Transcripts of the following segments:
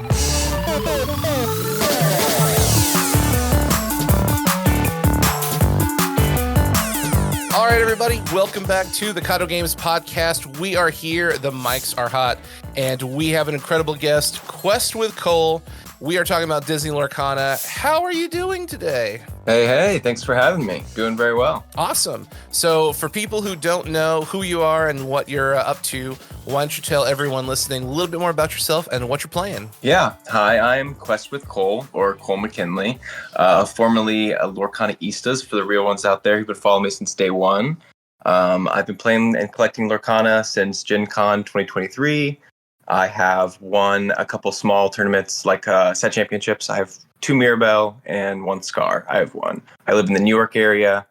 All right, everybody, welcome back to the Kado Games podcast. We are here, the mics are hot, and we have an incredible guest, QuestwithKole. We are talking about Disney Lorcana. How are you doing today? Hey, thanks for having me. Doing very well. Awesome. So for people who don't know who you are and what you're up to, why don't you tell everyone listening a little bit more about yourself and what you're playing? Yeah. Hi, I'm QuestwithKole, or Cole McKinley, formerly Lorcanaistas for the real ones out there who've been following me since day one. I've been playing and collecting Lorcana since Gen Con 2023. I have won a couple small tournaments like set championships. I have 2 Mirabelle and 1 Scar. I have won. I live in the New York area,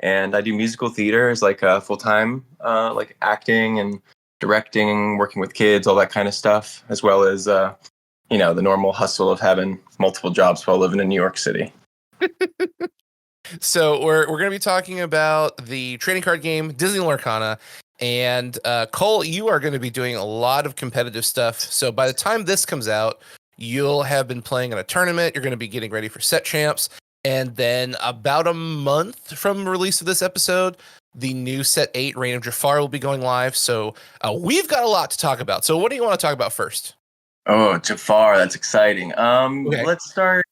and I do musical theater as like full-time, like acting and directing, working with kids, all that kind of stuff, as well as, the normal hustle of having multiple jobs while living in New York City. So we're going to be talking about the trading card game, Disney Lorcana. And Cole, you are going to be doing a lot of competitive stuff. So by the time this comes out, you'll have been playing in a tournament. You're going to be getting ready for set champs. And then about a month from release of this episode, the new set 8 Reign of Jafar will be going live. So we've got a lot to talk about. So what do you want to talk about first? Oh, Jafar, that's exciting. Okay. Let's start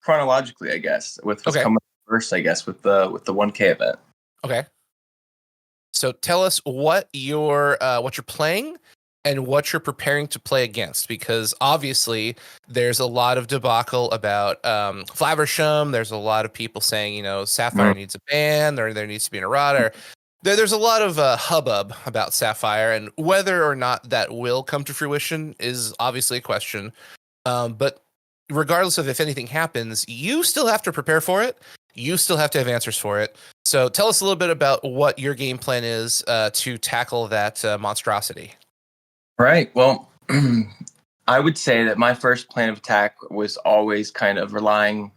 chronologically, I guess, with what's coming first, I guess, with the 1K event. Okay. So tell us what you're playing and what you're preparing to play against, because obviously there's a lot of debacle about Flaversham. There's a lot of people saying, Sapphire needs a ban, there needs to be an errata. There's a lot of hubbub about Sapphire, and whether or not that will come to fruition is obviously a question. But regardless of if anything happens, you still have to prepare for it. You still have to have answers for it. So tell us a little bit about what your game plan is to tackle that monstrosity. Right. Well, I would say that my first plan of attack was always kind of relying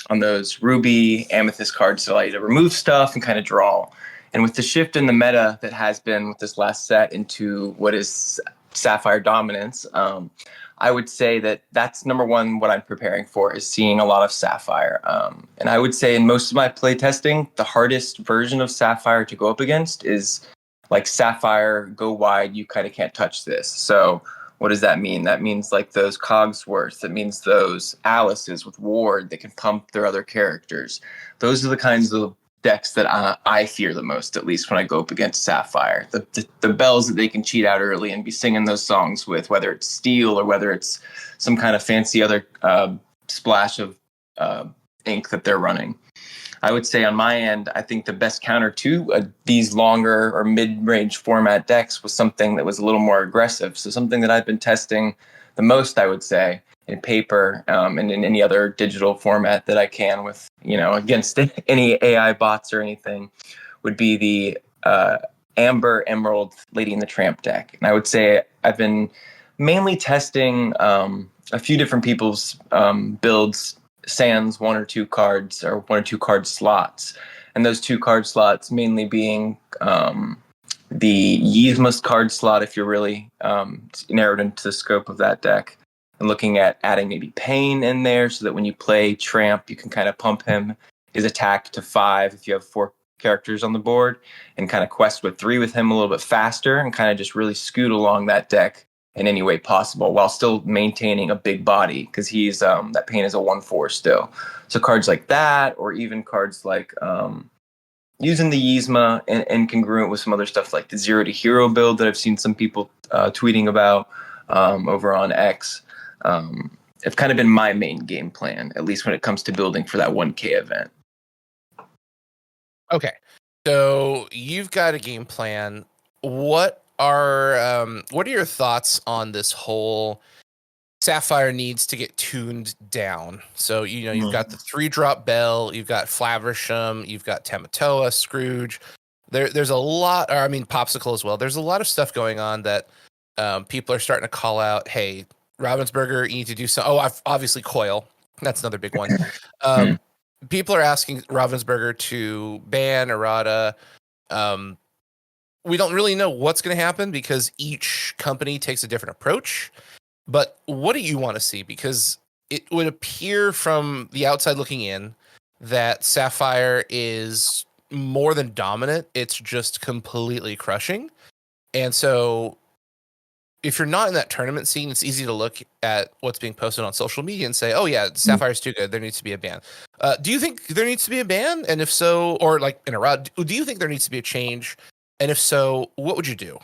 on those ruby amethyst cards to allow you to remove stuff and kind of draw. And with the shift in the meta that has been with this last set into what is Sapphire dominance, I would say that that's number one. What I'm preparing for is seeing a lot of Sapphire. And I would say in most of my play testing, the hardest version of Sapphire to go up against is like Sapphire, go wide, you kind of can't touch this. So what does that mean? That means like those Cogsworth. That means those Alices with Ward that can pump their other characters. Those are the kinds of decks that I fear the most, at least when I go up against Sapphire. The bells that they can cheat out early and be singing those songs with, whether it's steel or whether it's some kind of fancy other splash of ink that they're running. I would say on my end, I think the best counter to these longer or mid-range format decks was something that was a little more aggressive. So something that I've been testing the most, I would say, in paper and in any other digital format that I can with, against any AI bots or anything, would be the Amber Emerald Lady and the Tramp deck. And I would say I've been mainly testing a few different people's builds, sans 1 or 2 cards or 1 or 2 card slots. And those 2 card slots mainly being the Yzma's card slot, if you're really narrowed into the scope of that deck, and looking at adding maybe Pain in there so that when you play Tramp, you can kind of pump his attack to 5 if you have 4 characters on the board, and kind of quest with 3 with him a little bit faster and kind of just really scoot along that deck in any way possible while still maintaining a big body, because he's that Pain is a 1/4 still. So cards like that, or even cards like using the Yzma and congruent with some other stuff like the 0 to Hero build that I've seen some people tweeting about over on X. It's kind of been my main game plan, at least when it comes to building for that 1K event. Okay, so you've got a game plan. What are your thoughts on this whole Sapphire needs to get tuned down? So you've got the 3-drop Bell, you've got Flaversham, you've got Tamatoa, Scrooge. There's a lot, or I mean Popsicle as well. There's a lot of stuff going on that people are starting to call out. Hey, Ravensburger, you need to do some. Oh, obviously Coil. That's another big one. People are asking Ravensburger to ban errata. We don't really know what's going to happen because each company takes a different approach. But what do you want to see? Because it would appear from the outside looking in that Sapphire is more than dominant. It's just completely crushing. And so if you're not in that tournament scene, it's easy to look at what's being posted on social media and say, oh, yeah, Sapphire's too good. There needs to be a ban. Do you think there needs to be a ban? And if so, or like in a route, do you think there needs to be a change? And if so, what would you do?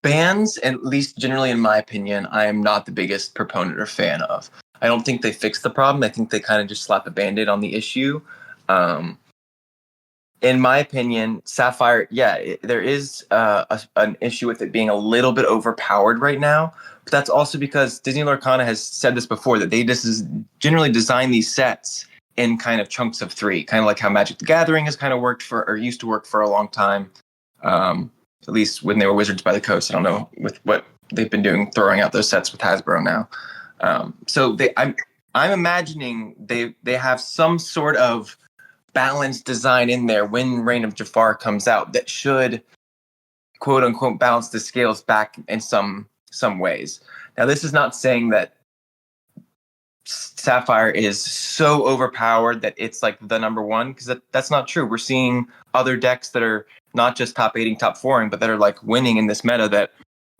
Bans, at least generally in my opinion, I am not the biggest proponent or fan of. I don't think they fix the problem. I think they kind of just slap a band-aid on the issue. Um, in my opinion, Sapphire, there is an issue with it being a little bit overpowered right now. But that's also because Disney Lorcana has said this before, that they just generally design these sets in kind of chunks of 3, kind of like how Magic the Gathering has kind of worked for, or used to work for a long time. At least when they were Wizards by the Coast. I don't know with what they've been doing, throwing out those sets with Hasbro now. I'm imagining they have some sort of balanced design in there when Reign of Jafar comes out that should quote unquote balance the scales back in some ways. Now, this is not saying that Sapphire is so overpowered that it's like the number one, because that's not true. We're seeing other decks that are not just top 8ing, top 4ing, but that are like winning in this meta that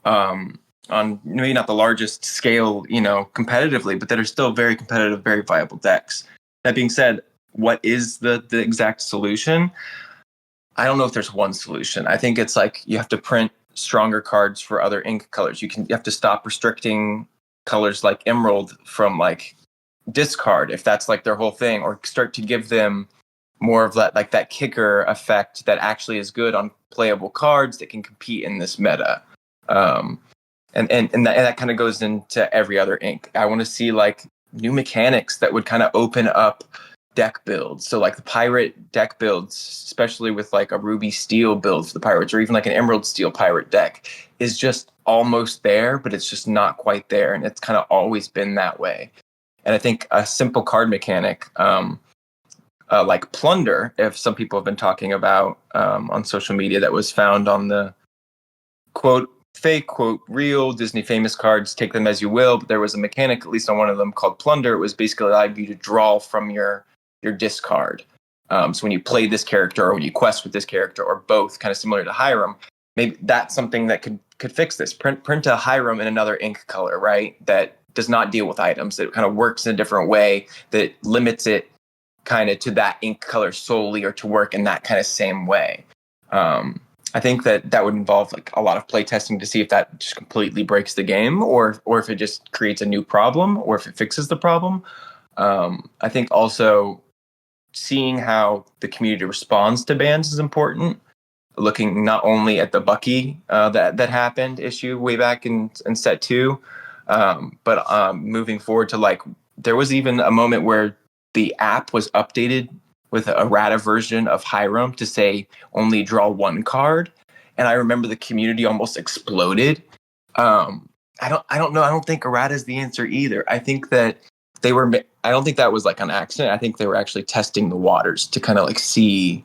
on maybe not the largest scale, competitively, but that are still very competitive, very viable decks. That being said, what is the exact solution? I don't know if there's one solution. I think it's like you have to print stronger cards for other ink colors. You have to stop restricting colors like Emerald from like discard, if that's like their whole thing, or start to give them more of that, like that kicker effect that actually is good on playable cards that can compete in this meta. And that kind of goes into every other ink. I want to see like new mechanics that would kind of open up deck builds. So like the pirate deck builds, especially with like a ruby steel build for the pirates, or even like an emerald steel pirate deck, is just almost there, but it's just not quite there. And it's kind of always been that way. And I think a simple card mechanic, like Plunder, if some people have been talking about on social media, that was found on the quote fake, quote real Disney famous cards, take them as you will. But there was a mechanic, at least on one of them, called Plunder. It was basically allowed you to draw from your discard. So when you play this character, or when you quest with this character, or both, kind of similar to Hiram, maybe that's something that could fix this. Print a Hiram in another ink color, right? That does not deal with items. That kind of works in a different way, that limits it kind of to that ink color solely, or to work in that kind of same way. I think that would involve like a lot of play testing to see if that just completely breaks the game, or if it just creates a new problem, or if it fixes the problem. I think also seeing how the community responds to bans is important. Looking not only at the Bucky that happened issue way back in set 2, but moving forward to like, there was even a moment where the app was updated with a errata version of Hiram to say only draw 1 card, and I remember the community almost exploded. I don't know. I don't think errata is the answer either. I think that I don't think that was like an accident. I think they were actually testing the waters to kind of like see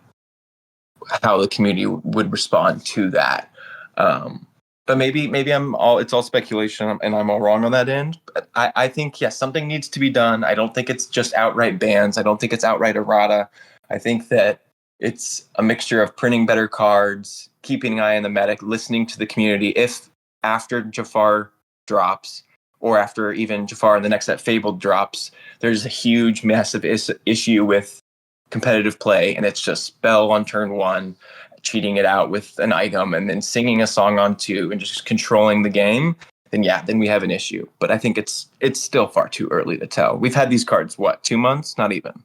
how the community would respond to that. But maybe it's all speculation, and I'm all wrong on that end. But I think, yes, something needs to be done. I don't think it's just outright bans. I don't think it's outright errata. I think that it's a mixture of printing better cards, keeping an eye on the meta, listening to the community. If after Jafar drops, or after even Jafar and the next set Fabled drops, there's a huge, massive issue with competitive play, and it's just spell on turn 1, cheating it out with an item, and then singing a song on 2, and just controlling the game, then we have an issue. But I think it's still far too early to tell. We've had these cards, 2 months? Not even.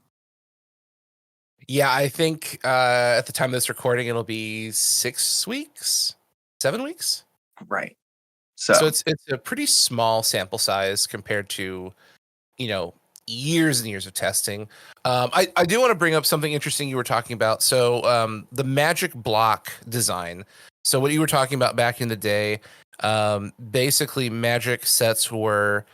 Yeah, I think at the time of this recording, it'll be 6 weeks, 7 weeks. Right. So it's a pretty small sample size compared to, years and years of testing. I do want to bring up something interesting you were talking about. So the Magic block design. So what you were talking about back in the day, basically Magic sets were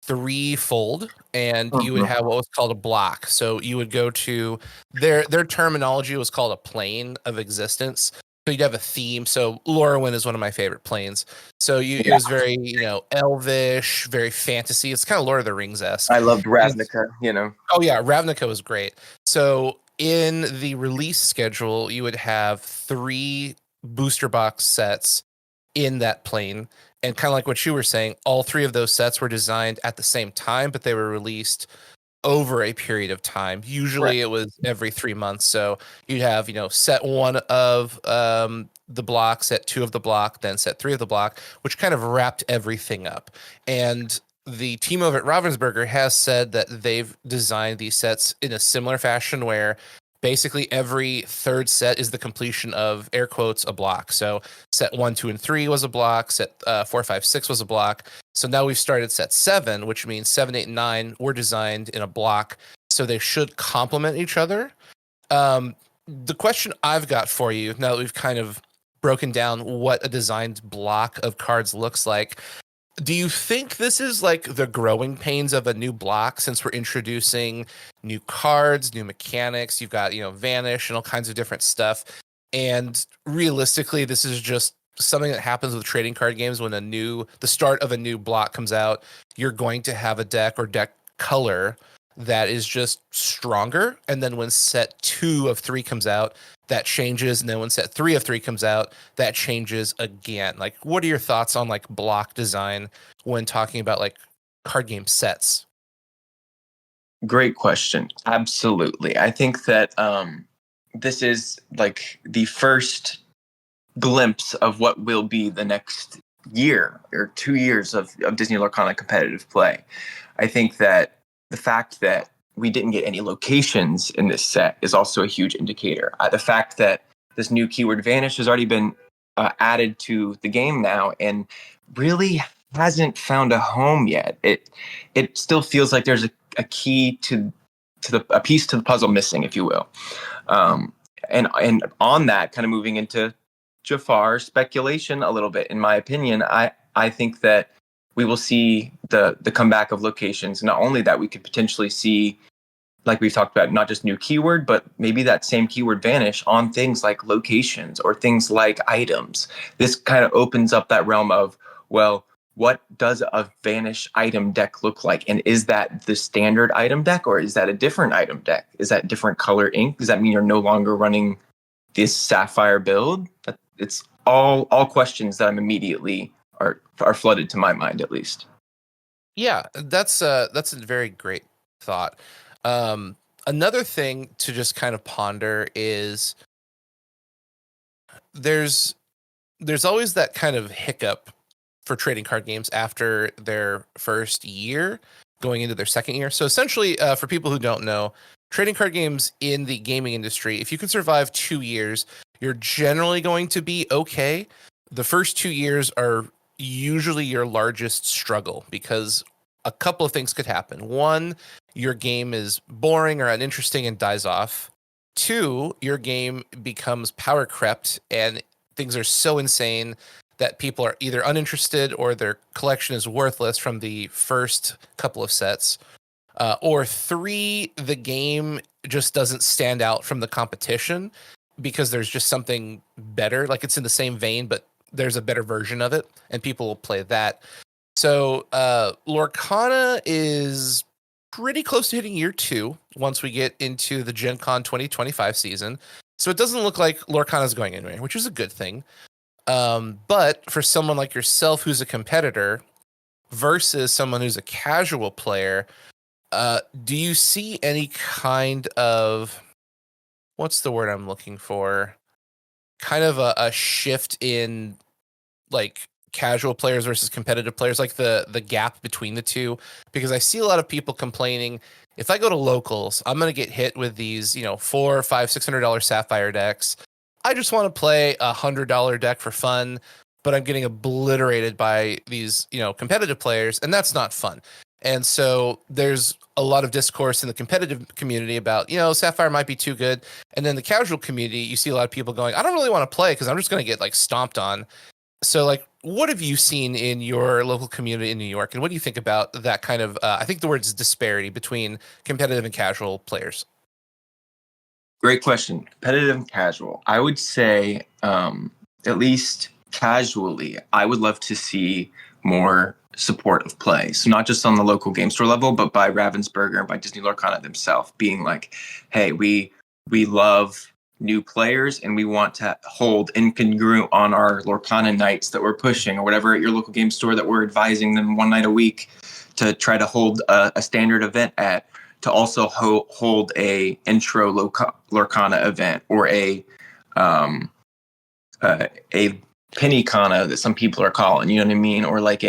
3-fold, and you would have what was called a block. So you would go to their terminology was called a plane of existence, So you'd have a theme. So Lorwyn is one of my favorite planes. So it Yeah. was very, elvish, very fantasy. It's kind of Lord of the Rings esque. I loved Ravnica, you know. Oh yeah, Ravnica was great. So in the release schedule, you would have 3 booster box sets in that plane. And kind of like what you were saying, all 3 of those sets were designed at the same time, but they were released over a period of time. Right. Usually it was every 3 months. So you'd have, set 1 of the block, set 2 of the block, then set 3 of the block, which kind of wrapped everything up. And the team over at Ravensburger has said that they've designed these sets in a similar fashion where basically every third set is the completion of air quotes a block. So set 1, 2, and 3 was a block. Set 4, 5, 6 was a block. So now we've started set 7, which means 7, 8, and 9 were designed in a block. So they should complement each other. The question I've got for you, now that we've kind of broken down what a designed block of cards looks like, do you think this is like the growing pains of a new block since we're introducing new cards, new mechanics? You've got, Vanish and all kinds of different stuff. And realistically, this is just something that happens with trading card games when the start of a new block comes out. You're going to have a deck or deck color that is just stronger. And then when set 2 of 3 comes out, that changes. And then when set 3 of 3 comes out, that changes again. Like, what are your thoughts on like block design when talking about like card game sets? Great question. Absolutely. I think that this is like the first glimpse of what will be the next year or 2 years of Disney Lorcana competitive play. I think that the fact that we didn't get any locations in this set is also a huge indicator. The fact that this new keyword Vanish has already been added to the game now and really hasn't found a home yet. It still feels like there's a key to a piece to the puzzle missing, if you will. And on that, kind of moving into Jafar speculation a little bit, in my opinion, I think that we will see the comeback of locations. Not only that, we could potentially see, like we've talked about, not just new keyword, but maybe that same keyword Vanish on things like locations or things like items. This kind of opens up that realm of, well, what does a Vanish item deck look like? And is that the standard item deck or is that a different item deck? Is that different color ink? Does that mean you're no longer running this Sapphire build? It's all questions that I'm immediately are flooded to my mind, at least. Yeah, that's a very great thought. Another thing to just kind of ponder is there's always that kind of hiccup for trading card games after their first year going into their second year. So essentially, for people who don't know, trading card games in the gaming industry, if you can survive 2 years, you're generally going to be okay. The first 2 years are usually your largest struggle because a couple of things could happen. 1, your game is boring or uninteresting and dies off. 2, your game becomes power crept and things are so insane that people are either uninterested or their collection is worthless from the first couple of sets. Or 3, the game just doesn't stand out from the competition because there's just something better. Like it's in the same vein, but there's a better version of it and people will play that. So Lorcana is pretty close to hitting year 2 once we get into the Gen Con 2025 season. So it doesn't look like Lorcana is going anywhere, which is a good thing. But for someone like yourself who's a competitor versus someone who's a casual player, do you see any kind of, what's the word I'm looking for? Kind of a shift in like casual players versus competitive players, like the gap between the two? Because I see a lot of people complaining, if I go to locals, I'm going to get hit with these, $400, $500, $600 Sapphire decks. I just want to play $100 deck for fun, but I'm getting obliterated by these, competitive players, and that's not fun. And so there's a lot of discourse in the competitive community about, Sapphire might be too good. And then the casual community, you see a lot of people going, I don't really want to play because I'm just going to get like stomped on. So like, what have you seen in your local community in New York? And what do you think about that kind of, I think the word is disparity between competitive and casual players? Great question. Competitive and casual. I would say, at least casually, I would love to see more support of play. So not just on the local game store level, but by Ravensburger and by Disney Lorcana themselves, being like, "Hey, we love new players, and we want to hold incongruent on our Lorcana nights that we're pushing, or whatever at your local game store that we're advising them one night a week to try to hold a standard event at." To also hold a intro Lorcana event, or a Pennycana that some people are calling, you know what I mean? Or like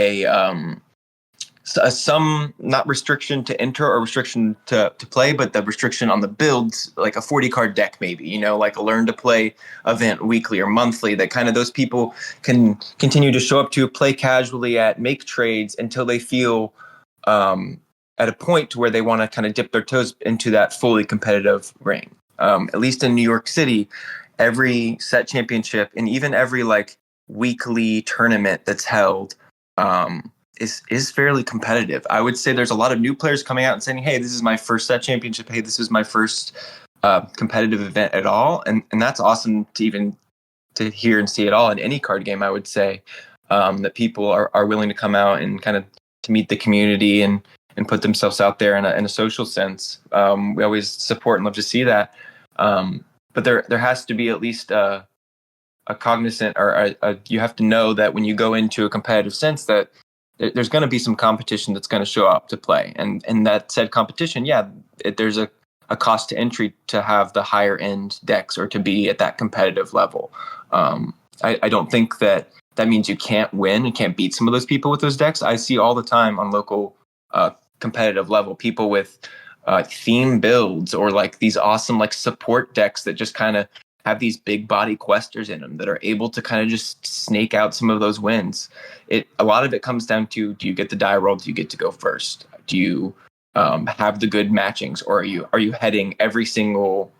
some, not restriction to enter or restriction to play, but the restriction on the builds, like a 40 card deck, maybe, you know, like a learn to play event weekly or monthly, that kind of those people can continue to show up to, play casually at, make trades until they feel at a point to where they want to kind of dip their toes into that fully competitive ring. At least in New York City, every set championship and even every like weekly tournament that's held is fairly competitive. I would say there's a lot of new players coming out and saying, "Hey, this is my first set championship. Hey, this is my first competitive event at all," and that's awesome to even to hear and see it all in any card game. I would say that people are willing to come out and kind of to meet the community and put themselves out there in a social sense. We always support and love to see that. But there has to be at least a cognizant, or you have to know that when you go into a competitive sense that there's going to be some competition that's going to show up to play. And that said competition, there's a cost to entry to have the higher end decks or to be at that competitive level. I don't think that means you can't win and can't beat some of those people with those decks. I see all the time on local competitive level people with theme builds or like these awesome like support decks that just kind of have these big body questers in them that are able to kind of just snake out some of those wins. A lot of it comes down to, do you get the die roll? Do you get to go first? Do you have the good matchings, or are you heading every single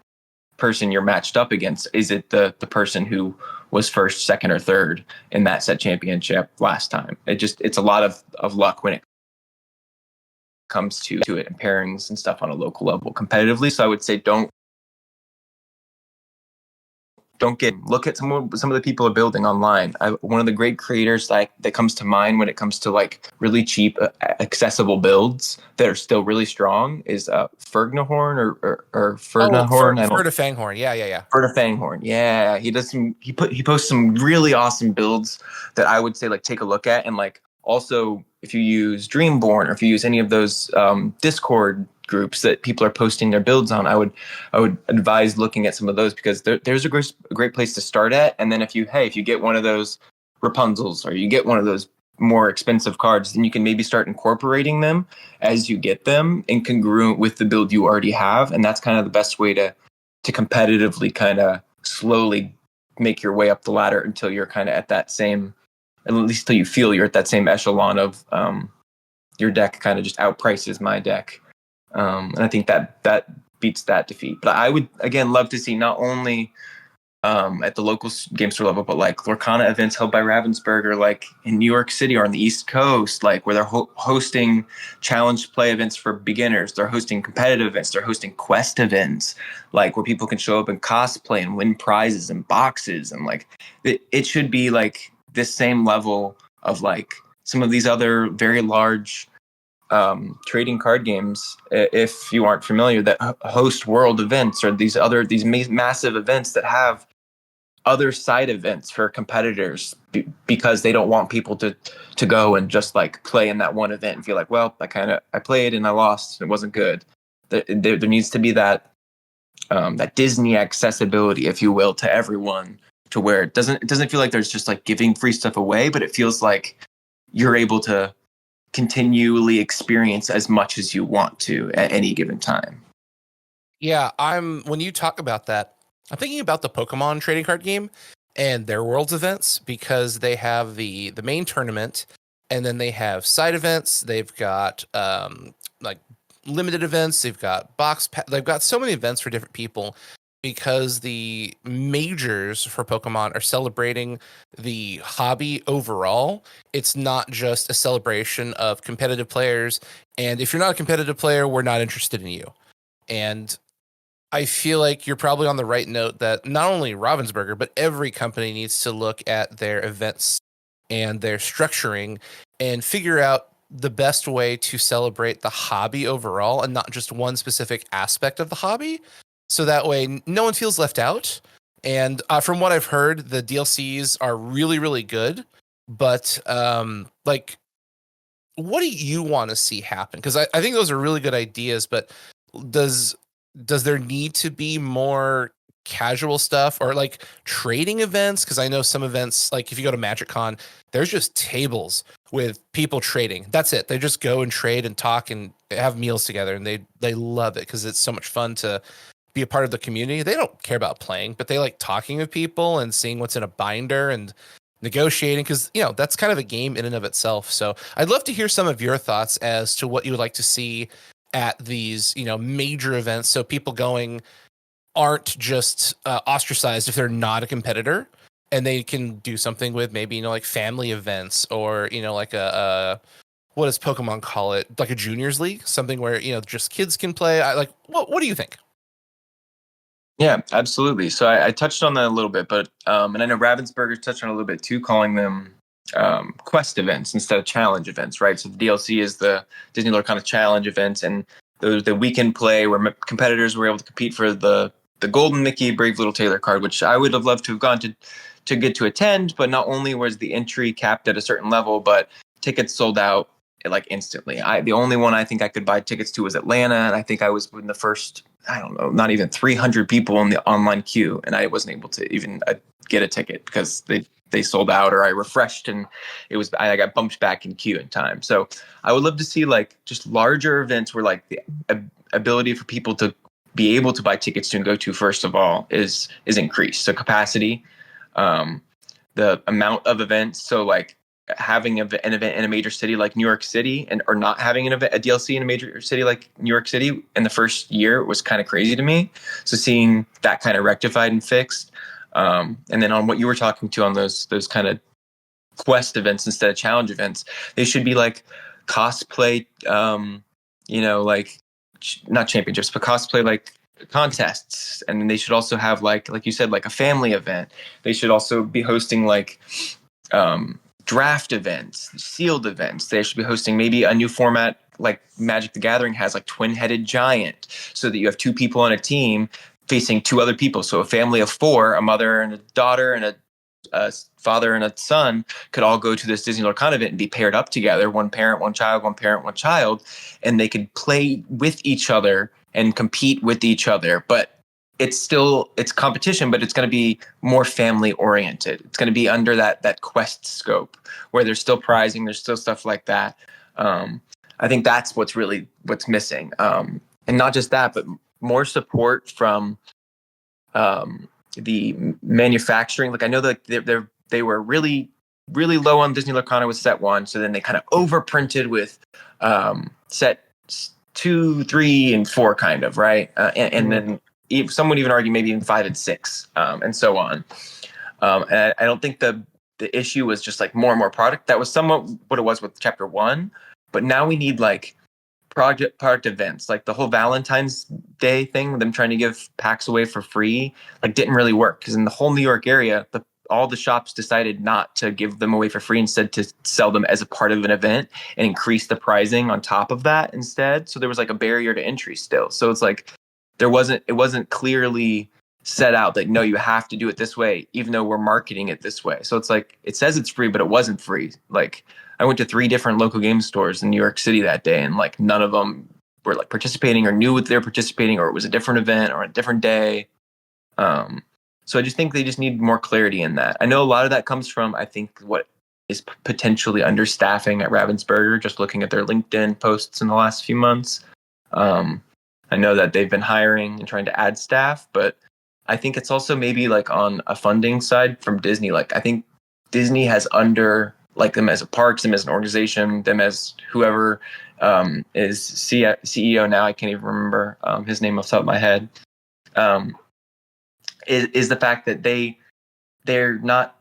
person you're matched up against? Is it the person who was first, second, or third in that set championship last time? It's a lot of luck when it comes to it and pairings and stuff on a local level competitively. So I would say don't look at some of the people are building online. One of the great creators that comes to mind when it comes to like really cheap, accessible builds that are still really strong is Fergnahorn or Fernahorn. Ferda Fanghorn. Yeah. Ferda Fanghorn. Yeah, he does he posts some really awesome builds that I would say like take a look at. And like also if you use Dreamborn or if you use any of those Discord groups that people are posting their builds on, I would advise looking at some of those, because there's a great place to start at. And then if you get one of those Rapunzels or you get one of those more expensive cards, then you can maybe start incorporating them as you get them incongruent with the build you already have. And that's kind of the best way to competitively kind of slowly make your way up the ladder until you're kind of at that same, at least till you feel you're at that same echelon of your deck kind of just outprices my deck. And I think that beats that defeat. But I would, again, love to see not only at the local game store level, but like Lorcana events held by Ravensburger, like in New York City or on the East Coast, like where they're hosting challenge play events for beginners. They're hosting competitive events. They're hosting quest events, like where people can show up and cosplay and win prizes and boxes. And like it should be like this same level of like some of these other very large trading card games, if you aren't familiar, that host world events or these massive events that have other side events for competitors because they don't want people to go and just like play in that one event and feel like, well, I played and I lost and it wasn't good. There needs to be that Disney accessibility, if you will, to everyone, to where it doesn't feel like there's just like giving free stuff away, but it feels like you're able to continually experience as much as you want to at any given time. Yeah, when you talk about that, I'm thinking about the Pokemon trading card game and their Worlds events, because they have the main tournament and then they have side events. They've got like limited events. They've got they've got so many events for different people, because the majors for Pokemon are celebrating the hobby overall. It's not just a celebration of competitive players. And if you're not a competitive player, we're not interested in you. And I feel like you're probably on the right note that not only Ravensburger, but every company needs to look at their events and their structuring and figure out the best way to celebrate the hobby overall and not just one specific aspect of the hobby. So that way no one feels left out. And from what I've heard, the DLCs are really, really good. But like, what do you want to see happen? Because I think those are really good ideas, but does does there need to be more casual stuff or like trading events? Because I know some events, like if you go to MagicCon, there's just tables with people trading. That's it. They just go and trade and talk and have meals together, and they love it because it's so much fun to be a part of the community. They don't care about playing, but they like talking with people and seeing what's in a binder and negotiating because that's kind of a game in and of itself. So I'd love to hear some of your thoughts as to what you would like to see at these major events, so people going aren't just ostracized if they're not a competitor, and they can do something with maybe like family events or like a what does Pokemon call it, like a juniors league, something where just kids can play. What do you think? Yeah, absolutely. So I touched on that a little bit, but and I know Ravensburger touched on it a little bit too, calling them quest events instead of challenge events, right? So the DLC is the Disney Lorcana challenge events, and the weekend play where competitors were able to compete for the Golden Mickey Brave Little Tailor card, which I would have loved to have gone to get to attend. But not only was the entry capped at a certain level, but tickets sold out like instantly. The only one I think I could buy tickets to was Atlanta, and I think I was in the first, I don't know, not even 300 people in the online queue, and I wasn't able to even get a ticket because they sold out, or I refreshed and I got bumped back in queue in time. So I would love to see like just larger events where like the ability for people to be able to buy tickets to and go to, first of all, is increased. So capacity, the amount of events. So like having an event in a major city like New York City, or not having a DLC in a major city like New York City in the first year was kind of crazy to me. So seeing that kind of rectified and fixed, and then on what you were talking to on those kind of quest events instead of challenge events, they should be like cosplay, like not championships, but cosplay like contests. And then they should also have like you said, like a family event. They should also be hosting like draft events, sealed events. They should be hosting maybe a new format like Magic the Gathering has, like twin-headed giant, so that you have two people on a team facing two other people. So a family of four, a mother and a daughter and a father and a son, could all go to this Disney Lorcana event and be paired up together, one parent, one child, one parent, one child, and they could play with each other and compete with each other. But it's competition, but it's going to be more family oriented. It's going to be under that quest scope where there's still prizing, there's still stuff like that. I think that's what's missing. And not just that, but more support from the manufacturing. Like I know that they were really, really low on Disney Lorcana with set 1. So then they kind of overprinted with set 2, 3, and 4 kind of, right? And then some would even argue maybe even 5 and 6, and so on. And I don't think the issue was just like more and more product. That was somewhat what it was with Chapter 1. But now we need like product events, like the whole Valentine's Day thing, them trying to give packs away for free, like didn't really work, because in the whole New York area, all the shops decided not to give them away for free, instead to sell them as a part of an event and increase the pricing on top of that instead. So there was like a barrier to entry still. So it's like it wasn't clearly set out that no, you have to do it this way, even though we're marketing it this way. So it's like it says it's free, but it wasn't free. Like I went to 3 different local game stores in New York City that day, and like none of them were like participating or knew what they're participating, or it was a different event or a different day. So I just think they just need more clarity in that. I know a lot of that comes from, I think, what is potentially understaffing at Ravensburger, just looking at their LinkedIn posts in the last few months. I know that they've been hiring and trying to add staff, but I think it's also maybe like on a funding side from Disney. Like I think Disney has like them as a parks, them as an organization, them as whoever is CEO now. I can't even remember his name off the top of my head. Is the fact that they're not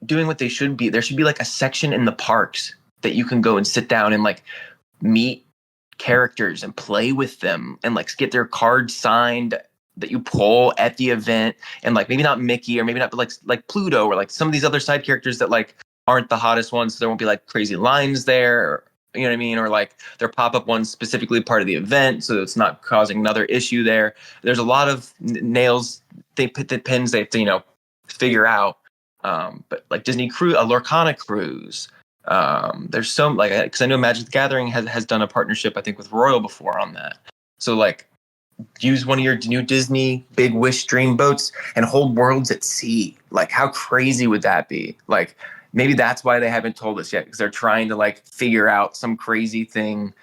doing what they should be. There should be like a section in the parks that you can go and sit down and like meet characters and play with them and like get their cards signed that you pull at the event, and like maybe not Mickey or maybe not like Pluto or like some of these other side characters that like aren't the hottest ones, so there won't be like crazy lines there, or, you know what I mean, or like their pop-up ones specifically part of the event, so it's not causing another issue there. There's a lot of nails they put the pins they have to, you know, figure out. But like Disney a Lorcana cruise. There's some like, because I know Magic the Gathering has done a partnership, I think, with Royal before on that. So like, use one of your new Disney Big Wish Dream boats and hold worlds at sea. Like, how crazy would that be? Like, maybe that's why they haven't told us yet, because they're trying to like figure out some crazy thing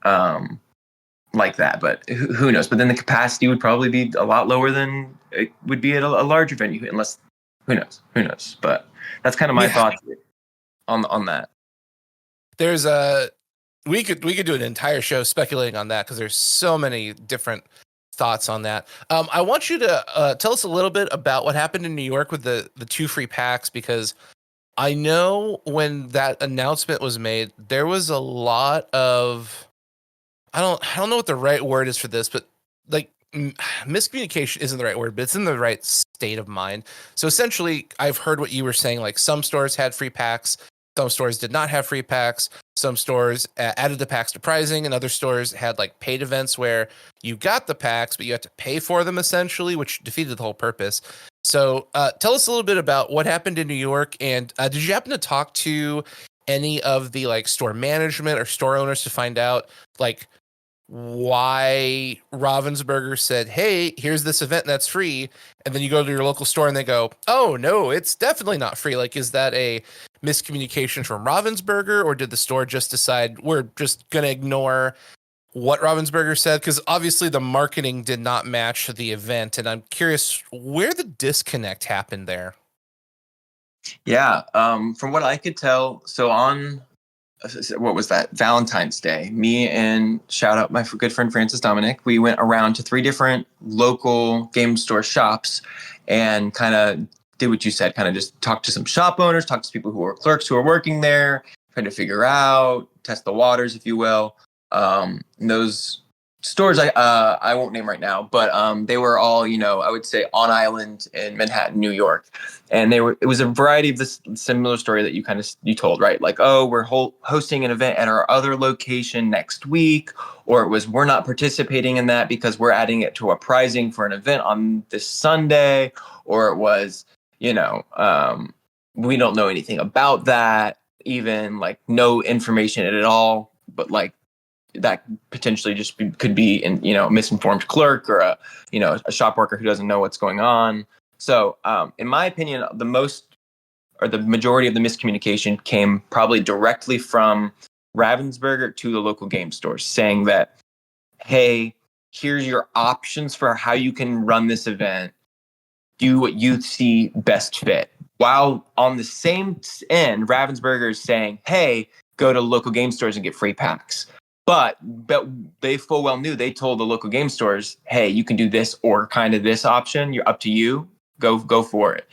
like that. But who knows? But then the capacity would probably be a lot lower than it would be at a larger venue, unless who knows. But that's kind of my thoughts on that. There's we could do an entire show speculating on that, because there's so many different thoughts on that. I want you to tell us a little bit about what happened in New York with the 2 free packs, because I know when that announcement was made, there was a lot of, I don't know what the right word is for this, but like miscommunication isn't the right word, but it's in the right state of mind. So essentially, I've heard what you were saying, like some stores had free packs, some stores did not have free packs, some stores added the packs to pricing, and other stores had like paid events where you got the packs, but you had to pay for them essentially, which defeated the whole purpose. So tell us a little bit about what happened in New York, and did you happen to talk to any of the like store management or store owners to find out like why Ravensburger said, hey, here's this event that's free, and then you go to your local store and they go, oh no, it's definitely not free? Like, is that a miscommunication from Ravensburger, or did the store just decide we're just going to ignore what Ravensburger said? Because obviously the marketing did not match the event, and I'm curious where the disconnect happened there. Yeah, from what I could tell, so on what was that, Valentine's Day, me and shout out my good friend Francis Dominic, we went around to 3 different local game store shops and kind of did what you said, kind of just talked to some shop owners, talked to people who were clerks who were working there, trying to figure out, test the waters, if you will. Those stores I won't name right now, but they were all, you know, I would say on island in Manhattan, New York, and it was a variety of this similar story that you told, right? Like, oh, we're hosting an event at our other location next week, or it was, we're not participating in that because we're adding it to our pricing for an event on this Sunday, or it was, you know, we don't know anything about that, even like no information at all, but like that potentially just could be in, you know, a misinformed clerk or a, you know, a shop worker who doesn't know what's going on. So in my opinion, the majority of the miscommunication came probably directly from Ravensburger to the local game stores, saying that, hey, here's your options for how you can run this event, do what you see best fit. While on the same end, Ravensburger is saying, hey, go to local game stores and get free packs. But they full well knew, they told the local game stores, hey, you can do this or kind of this option. You're up to you. Go for it.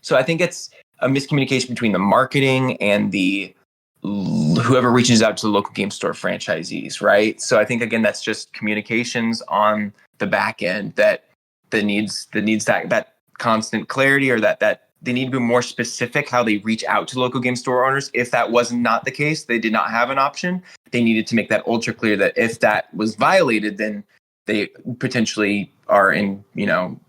So I think it's a miscommunication between the marketing and the whoever reaches out to the local game store franchisees, right? So I think, again, that's just communications on the back end that needs that constant clarity, or that they need to be more specific how they reach out to local game store owners. If that was not the case, they did not have an option. They needed to make that ultra clear that if that was violated, then they potentially are in, you know,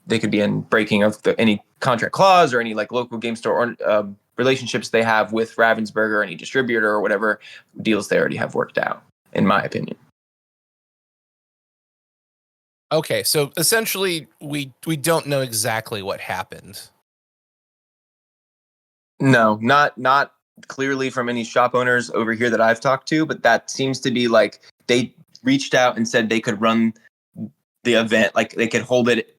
they could be in breaking of any contract clause or any like local game store or relationships they have with Ravensburger or any distributor or whatever deals they already have worked out, in my opinion. Okay, so essentially we don't know exactly what happened. No, not clearly from any shop owners over here that I've talked to, but that seems to be like they reached out and said they could run the event, like they could hold it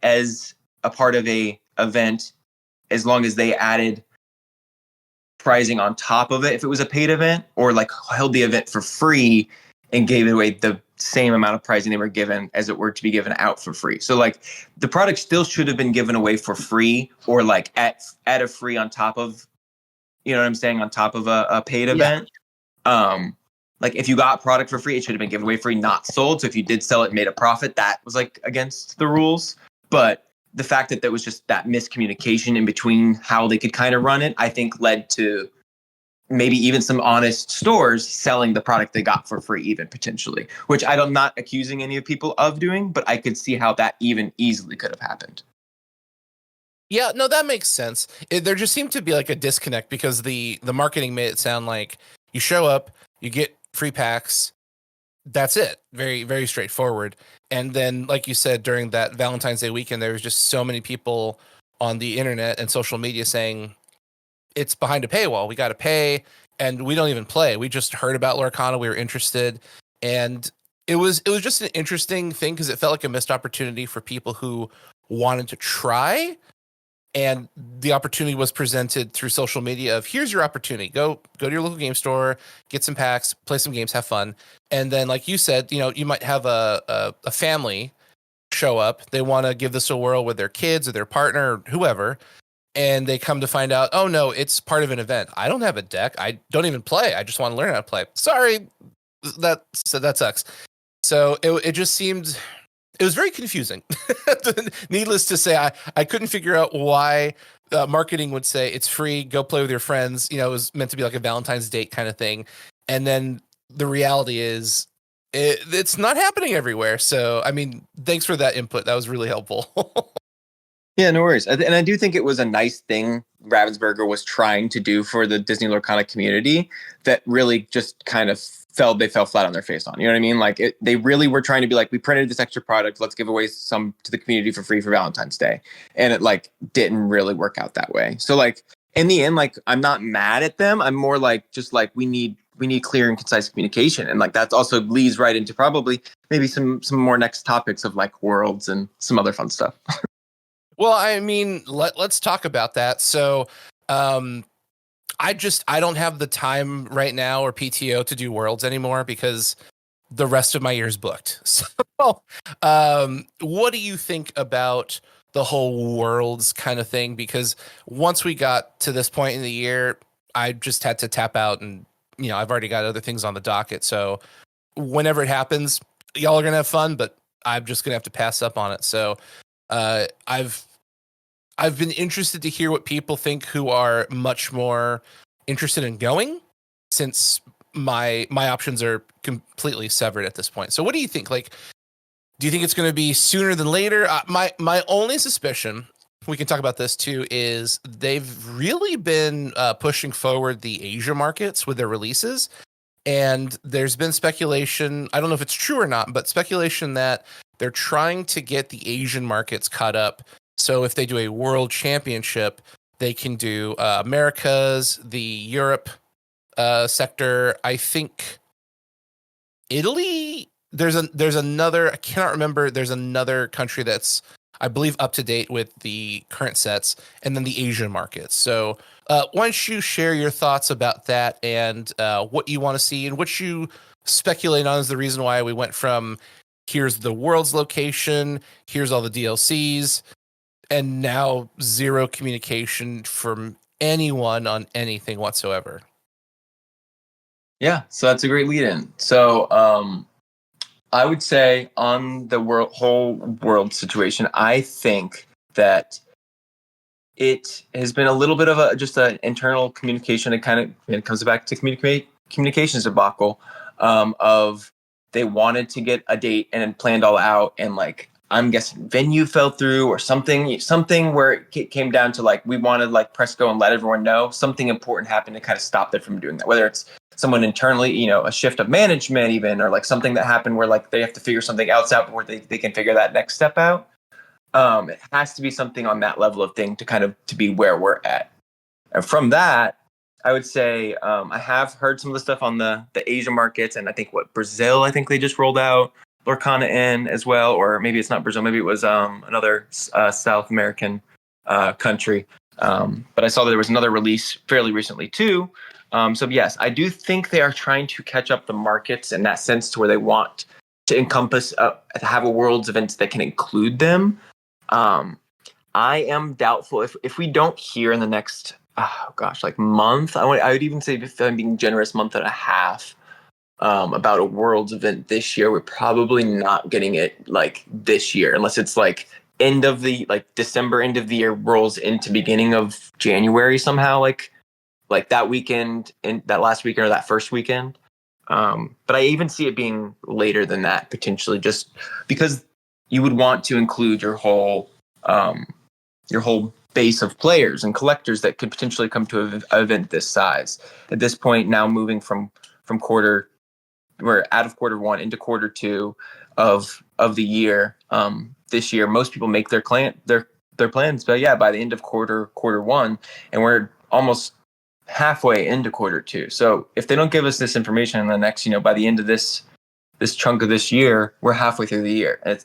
as a part of a event as long as they added pricing on top of it if it was a paid event, or like held the event for free and gave it away the same amount of pricing they were given as it were to be given out for free. So like the product still should have been given away for free, or like at a free on top of, you know what I'm saying, on top of a paid event. like if you got product for free, it should have been given away free, not sold. So if you did sell it and made a profit, that was like against the rules. But the fact that there was just that miscommunication in between how they could kind of run it, I think led to maybe even some honest stores selling the product they got for free, even potentially, which I'm not accusing any of people of doing, but I could see how that even easily could have happened. Yeah, no, that makes sense. There just seemed to be like a disconnect because the marketing made it sound like you show up, you get free packs, that's it. Very, very straightforward. And then, like you said, during that Valentine's Day weekend, there was just so many people on the internet and social media saying it's behind a paywall. We got to pay, and we don't even play. We just heard about Lorcana. We were interested, and it was just an interesting thing because it felt like a missed opportunity for people who wanted to try. And the opportunity was presented through social media of here's your opportunity. Go to your local game store, get some packs, play some games, have fun. And then, like you said, you might have a family show up. They want to give this a whirl with their kids or their partner or whoever. And they come to find out, oh no, it's part of an event. I don't have a deck. I don't even play. I just want to learn how to play. Sorry, that sucks. So it just seemed, it was very confusing. Needless to say, I couldn't figure out why marketing would say it's free, go play with your friends. It was meant to be like a Valentine's date kind of thing. And then the reality is it's not happening everywhere. So, I mean, thanks for that input. That was really helpful. Yeah, no worries. And I do think it was a nice thing Ravensburger was trying to do for the Disney Lorcana community that really just kind of they fell flat on their face on. You know what I mean? Like they really were trying to be like, we printed this extra product, let's give away some to the community for free for Valentine's Day. And it like didn't really work out that way. So like in the end, like I'm not mad at them. I'm more like just like we need clear and concise communication. And like that also leads right into probably maybe some more next topics of like worlds and some other fun stuff. Well, I mean, let's talk about that. So, I don't have the time right now or PTO to do Worlds anymore because the rest of my year is booked. So, what do you think about the whole Worlds kind of thing? Because once we got to this point in the year, I just had to tap out, and I've already got other things on the docket. So, whenever it happens, y'all are gonna have fun, but I'm just gonna have to pass up on it. So, I've been interested to hear what people think who are much more interested in going, since my options are completely severed at this point. So what do you think? Like, do you think it's going to be sooner than later? My only suspicion, we can talk about this too, is they've really been pushing forward the Asia markets with their releases. And there's been speculation, I don't know if it's true or not, but speculation that they're trying to get the Asian markets caught up. So if they do a world championship, they can do Americas, the Europe sector. I think Italy. There's another. I cannot remember. There's another country that's, I believe, up to date with the current sets, and then the Asian markets. So why don't you share your thoughts about that and what you want to see and what you speculate on is the reason why we went from here's the world's location, here's all the DLCs, and now zero communication from anyone on anything whatsoever. Yeah, so that's a great lead in. So I would say on the whole world situation, I think that it has been a little bit of just an internal communication. It comes back to communications debacle of they wanted to get a date and planned all out, and like I'm guessing venue fell through or something where it came down to like we wanted like press go and let everyone know something important happened to kind of stop them from doing that. Whether it's someone internally, a shift of management even, or like something that happened where like they have to figure something else out before they can figure that next step out. It has to be something on that level of thing to be where we're at. And from that, I would say I have heard some of the stuff on the Asia markets, and I think Brazil, I think they just rolled out Lorcana in as well, or maybe it's not Brazil, maybe it was another South American country. But I saw that there was another release fairly recently too. So yes, I do think they are trying to catch up the markets in that sense to where they want to encompass, have a Worlds event that can include them. I am doubtful if we don't hear in the next, like month. I would even say, if I'm being generous, month and a half. about a Worlds event this year. We're probably not getting it like this year, unless it's like end of the like December, end of the year rolls into beginning of January somehow, like that weekend and that last weekend or that first weekend. But I even see it being later than that potentially, just because you would want to include your whole base of players and collectors that could potentially come to an event this size. At this point, now moving from quarter, we're out of quarter one into quarter two of the year. This year, most people make their plans, but yeah, by the end of quarter one, and we're almost halfway into quarter two. So if they don't give us this information in the next, by the end of this chunk of this year, we're halfway through the year. And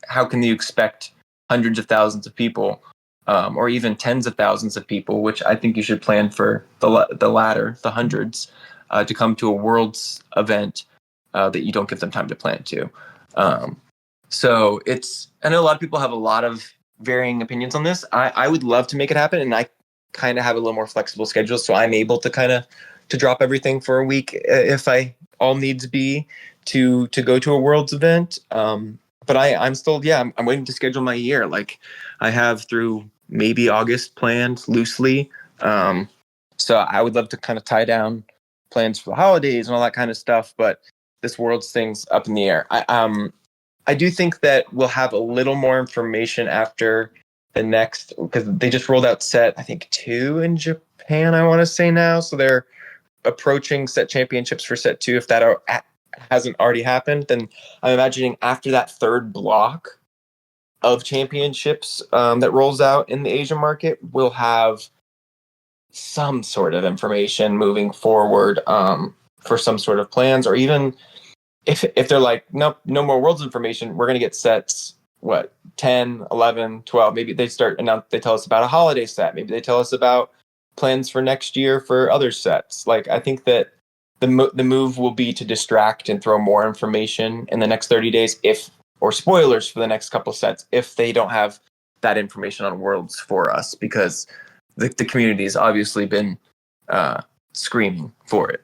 how can you expect hundreds of thousands of people, or even tens of thousands of people, which I think you should plan for the latter, the hundreds, to come to a Worlds event that you don't give them time to plan to. So I know a lot of people have a lot of varying opinions on this. I would love to make it happen, and I kind of have a little more flexible schedule, so I'm able to to drop everything for a week if I all needs be to go to a Worlds event. But I'm still, I'm waiting to schedule my year. Like I have through maybe August planned loosely. So I would love to kind of tie down plans for the holidays and all that kind of stuff. But this Worlds thing's up in the air. I do think that we'll have a little more information after the next, because they just rolled out set, I think 2 in Japan, I want to say now. So they're approaching set championships for set 2. If that hasn't already happened, then I'm imagining after that third block of championships that rolls out in the Asian market, we'll have some sort of information moving forward for some sort of plans, or even if they're like, nope, no more Worlds information, we're going to get sets, 10, 11, 12. Maybe they tell us about a holiday set. Maybe they tell us about plans for next year for other sets. Like, I think that the move will be to distract and throw more information in the next 30 days, or spoilers for the next couple sets, if they don't have that information on Worlds for us, because the community has obviously been screaming for it.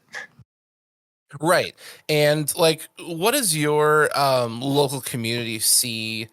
Right. And like, what does your local community see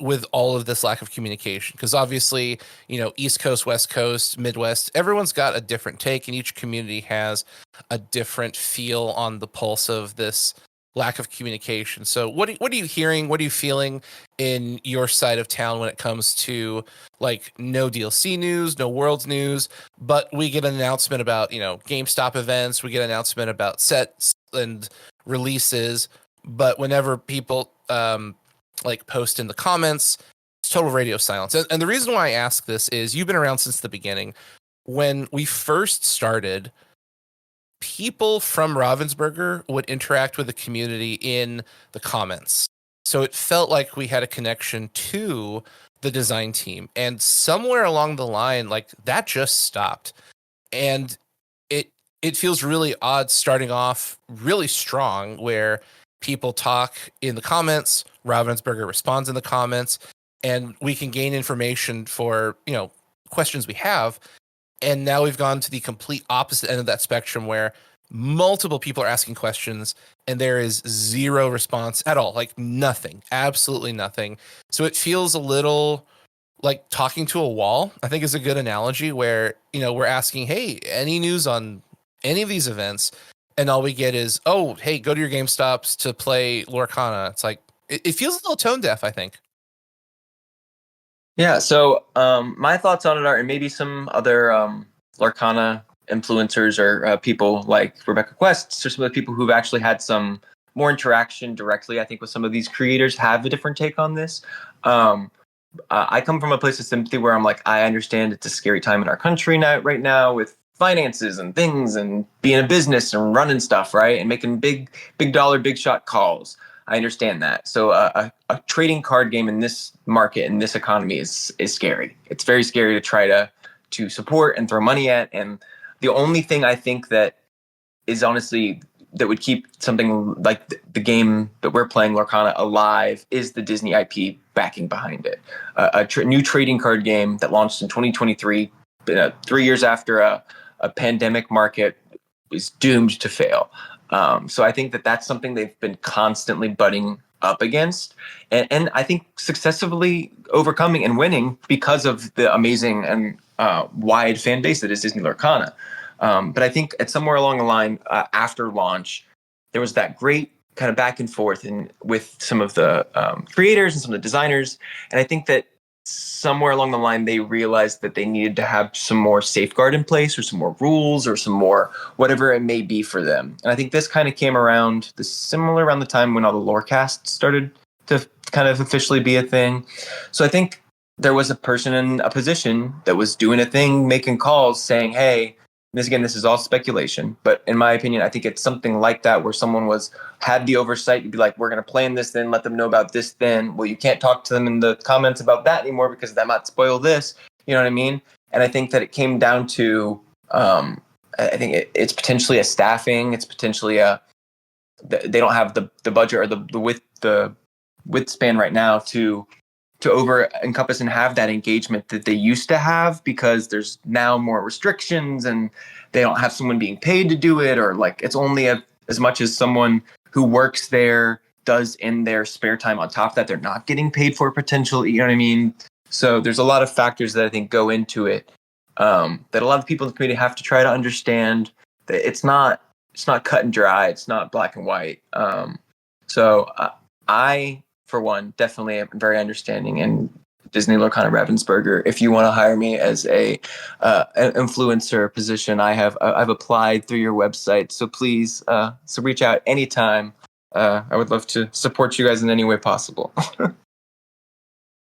with all of this lack of communication? Because obviously, East Coast, West Coast, Midwest, everyone's got a different take, and each community has a different feel on the pulse of this lack of communication. So what are you hearing? What are you feeling in your side of town when it comes to like no DLC news, no Worlds news, but we get an announcement about, GameStop events, we get an announcement about sets and releases, but whenever people like post in the comments, it's total radio silence. And the reason why I ask this is you've been around since the beginning. When we first started, people from Ravensburger would interact with the community in the comments. So it felt like we had a connection to the design team. And somewhere along the line, like that just stopped. And it feels really odd starting off really strong, where people talk in the comments, Ravensburger responds in the comments, and we can gain information for, questions we have. And now we've gone to the complete opposite end of that spectrum, where multiple people are asking questions and there is zero response at all, like nothing, absolutely nothing. So it feels a little like talking to a wall, I think is a good analogy, where, we're asking, hey, any news on any of these events? And all we get is, oh, hey, go to your GameStops to play Lorcana. It's like, it feels a little tone deaf, I think. Yeah, so my thoughts on it are, and maybe some other Lorcana influencers or people like Rebecca Quests, or some of the people who've actually had some more interaction directly, I think, with some of these creators, have a different take on this. I come from a place of sympathy where I'm like, I understand it's a scary time in our country right now with finances and things and being a business and running stuff, right? And making big dollar, big shot calls. I understand that. So a trading card game in this market, in this economy, is scary. It's very scary to try to support and throw money at. And the only thing I think that is honestly that would keep something like the game that we're playing, Lorcana, alive is the Disney IP backing behind it. A new trading card game that launched in 2023, 3 years after a pandemic market, is doomed to fail. So I think that that's something they've been constantly butting up against, and I think successfully overcoming and winning because of the amazing and wide fan base that is Disney Lorcana. But I think at somewhere along the line after launch, there was that great kind of back and forth with some of the creators and some of the designers, and I think that somewhere along the line they realized that they needed to have some more safeguard in place, or some more rules, or some more whatever it may be for them. And I think this kind of came around similar around the time when all the lorecasts started to kind of officially be a thing. So I think there was a person in a position that was doing a thing, making calls, saying, hey, this is all speculation, but in my opinion, I think it's something like that, where someone had the oversight. You'd be like, we're going to plan this, then let them know about this. Then, well, you can't talk to them in the comments about that anymore because that might spoil this. You know what I mean? And I think that it came down to, I think it's potentially a staffing. It's potentially they don't have the budget or the width span right now to over encompass and have that engagement that they used to have, because there's now more restrictions and they don't have someone being paid to do it, or like it's only as much as someone who works there does in their spare time. On top of that, they're not getting paid for potential, you know what I mean? So there's a lot of factors that I think go into it, that a lot of people in the community have to try to understand that it's not cut and dry. It's not black and white. So I, for one, definitely am very understanding. And Disney Lorcana Ravensburger, if you want to hire me as an influencer position, I've applied through your website. So please, so reach out anytime. I would love to support you guys in any way possible.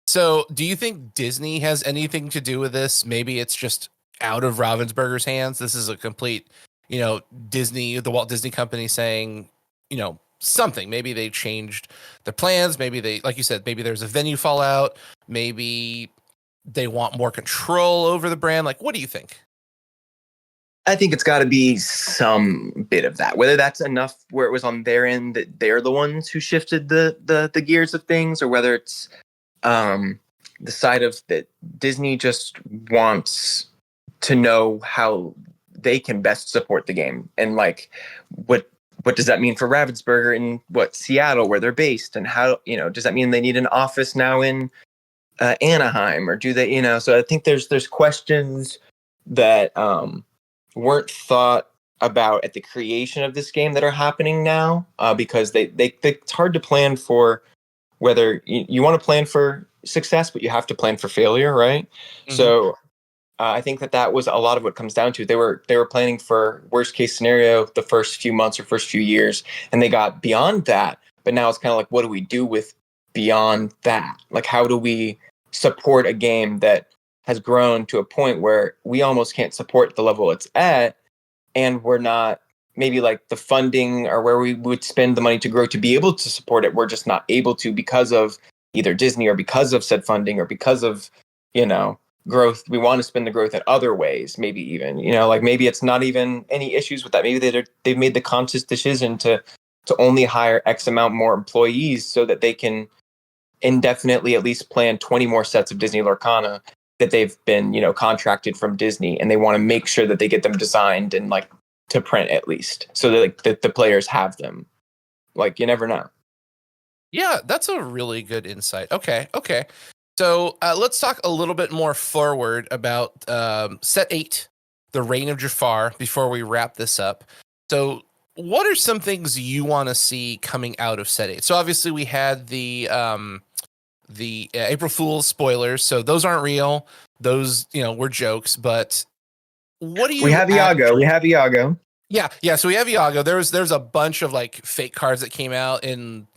So, do you think Disney has anything to do with this? Maybe it's just out of Ravensburger's hands. This is a complete, the Walt Disney Company saying, something. Maybe they changed their plans. Maybe they, like you said, maybe there's a venue fallout. Maybe they want more control over the brand. Like, what do you think? I think it's got to be some bit of that. Whether that's enough where it was on their end that they're the ones who shifted the gears of things, or whether it's the side of that Disney just wants to know how they can best support the game, and like what does that mean for Ravensburger in Seattle, where they're based, and how does that mean they need an office now in Anaheim, or do they So I think there's questions that weren't thought about at the creation of this game that are happening now, because it's hard to plan for, whether you want to plan for success, but you have to plan for failure, right? Mm-hmm. So I think that was a lot of what comes down to. They were planning for worst case scenario the first few months or first few years, and they got beyond that. But now it's kind of like, what do we do with beyond that? Like, how do we support a game that has grown to a point where we almost can't support the level it's at, and we're not maybe like the funding or where we would spend the money to grow to be able to support it. We're just not able to, because of either Disney, or because of said funding, or because of, growth. We want to spend the growth in other ways, maybe even, like maybe it's not even any issues with that. Maybe they've made the conscious decision to only hire X amount more employees so that they can indefinitely at least plan 20 more sets of Disney Lorcana that they've been, contracted from Disney, and they want to make sure that they get them designed and like to print at least, so that like the players have them. Like, you never know. Yeah, that's a really good insight. Okay. So let's talk a little bit more forward about Set 8, The Reign of Jafar, before we wrap this up. So what are some things you want to see coming out of Set 8? So obviously we had the April Fool's spoilers, so those aren't real. Those, were jokes, but what do you... We have Iago. Yeah, so we have Iago. There's a bunch of like fake cards that came out in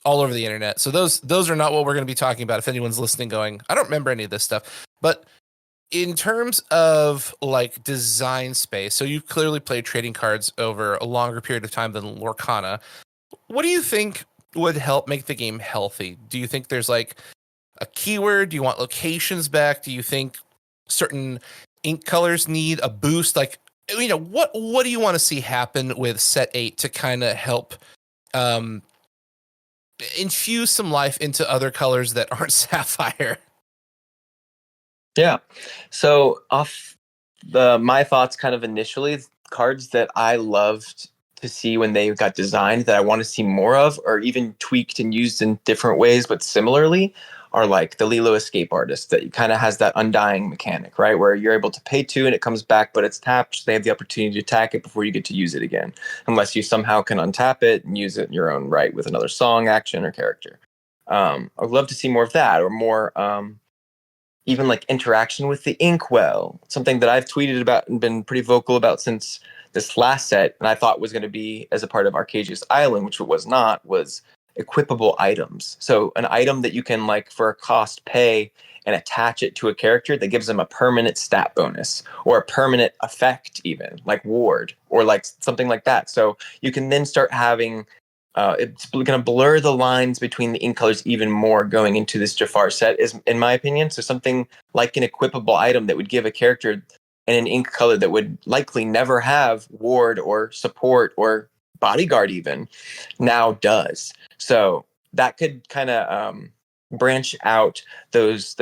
all over the internet. So those are not what we're going to be talking about. If anyone's listening going, I don't remember any of this stuff. But in terms of like design space, so you've clearly played trading cards over a longer period of time than Lorcana. What do you think would help make the game healthy? Do you think there's like a keyword? Do you want locations back? Do you think certain ink colors need a boost? Like, what do you want to see happen with Set 8 to kind of help infuse some life into other colors that aren't sapphire? Yeah. So off my thoughts kind of initially, cards that I loved to see when they got designed that I want to see more of, or even tweaked and used in different ways, but similarly, are like the Lilo Escape Artist that kind of has that undying mechanic, right? Where you're able to pay to and it comes back, but it's tapped. So they have the opportunity to attack it before you get to use it again, unless you somehow can untap it and use it in your own right with another song, action, or character. I would love to see more of that, or more even like interaction with the inkwell, something that I've tweeted about and been pretty vocal about since this last set, and I thought was going to be as a part of Arcadius Island, which it was not, was equipable items. So an item that you can, like, for a cost, pay and attach it to a character that gives them a permanent stat bonus or a permanent effect, even like ward or like something like that. So you can then start having it's going to blur the lines between the ink colors even more going into this Jafar set, is in my opinion. So something like an equipable item that would give a character and an ink color that would likely never have ward or support or bodyguard even, now does. So that could kind of branch out those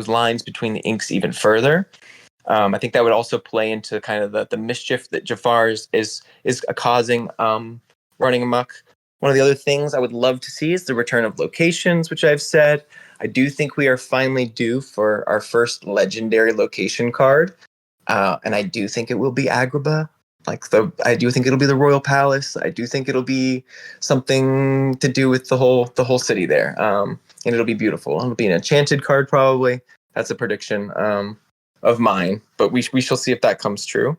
lines between the inks even further. I think that would also play into kind of the mischief that Jafar is causing, running amok. One of the other things I would love to see is the return of locations, which I've said. I do think we are finally due for our first legendary location card, and I do think it will be Agrabah. I do think it'll be the Royal Palace. I do think it'll be something to do with the whole city there, and it'll be beautiful. It'll be an enchanted card probably. That's a prediction of mine, but we shall see if that comes true.